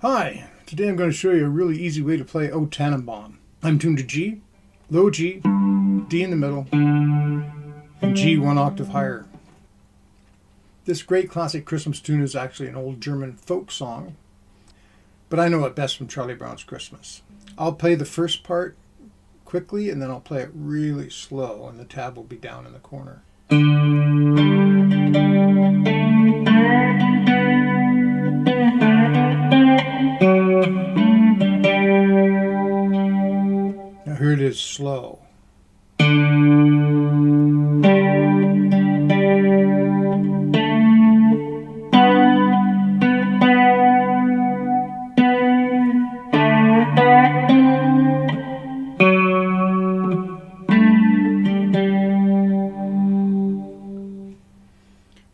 Hi, today I'm going to show you a really easy way to play O Tannenbaum. I'm tuned to G, low G, D in the middle, and G one octave higher. This great classic Christmas tune is actually an old German folk song, but I know it best from Charlie Brown's Christmas. I'll play the first part quickly and then I'll play it really slow and the tab will be down in the corner. Now here it is slow.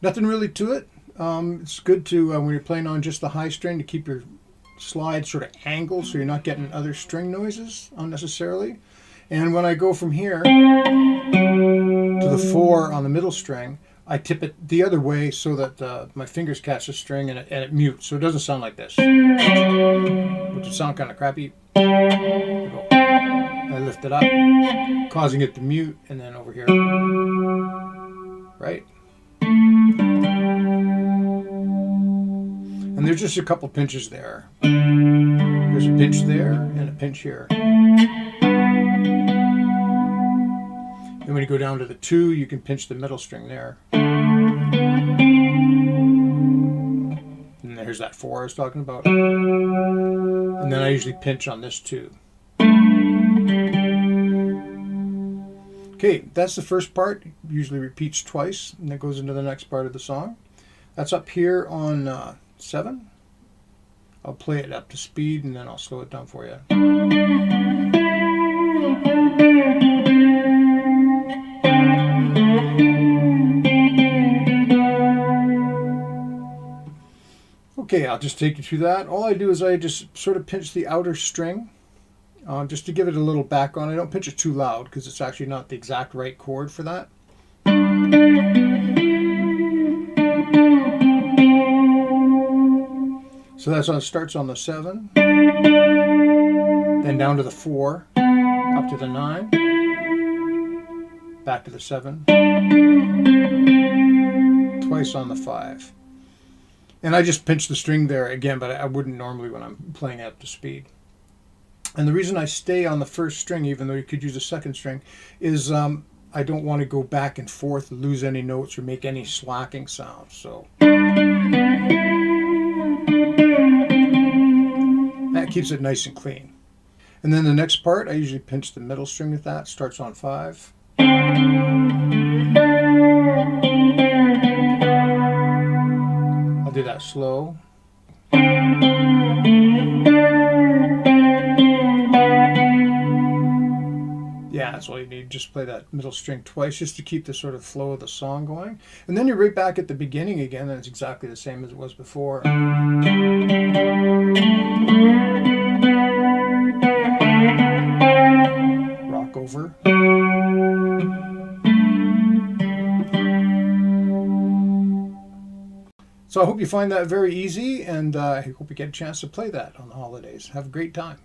Nothing really to it. It's good to, when you're playing on just the high string, to keep your slide sort of angled so you're not getting other string noises unnecessarily. And when I go from here to the 4 on the middle string, I tip it the other way so that my fingers catch the string and it mutes, so it doesn't sound like this, which would sound kind of crappy. I lift it up, causing it to mute, and then over here, right? And there's just a couple pinches there. There's a pinch there and a pinch here. Then when you go down to the 2, you can pinch the middle string there. And there's that 4 I was talking about. And then I usually pinch on this 2. Okay, that's the first part. Usually repeats twice, and that goes into the next part of the song. That's up here on 7. I'll play it up to speed and then I'll slow it down for you. Okay, I'll just take you through that. All I do is I just sort of pinch the outer string just to give it a little back on. I don't pinch it too loud because it's actually not the exact right chord for that. So that's on, starts on the 7, then down to the 4, up to the 9, back to the 7, twice on the 5. And I just pinch the string there again, but I wouldn't normally when I'm playing up to speed. And the reason I stay on the first string, even though you could use a second string, is I don't want to go back and forth, lose any notes, or make any slacking sounds. So that keeps it nice and clean. And then the next part, I usually pinch the middle string with that. Starts on 5. I'll do that slow. Yeah, that's all you need. Just play that middle string twice just to keep the sort of flow of the song going. And then you're right back at the beginning again, and it's exactly the same as it was before. Rock over. So I hope you find that very easy, and I hope you get a chance to play that on the holidays. Have a great time.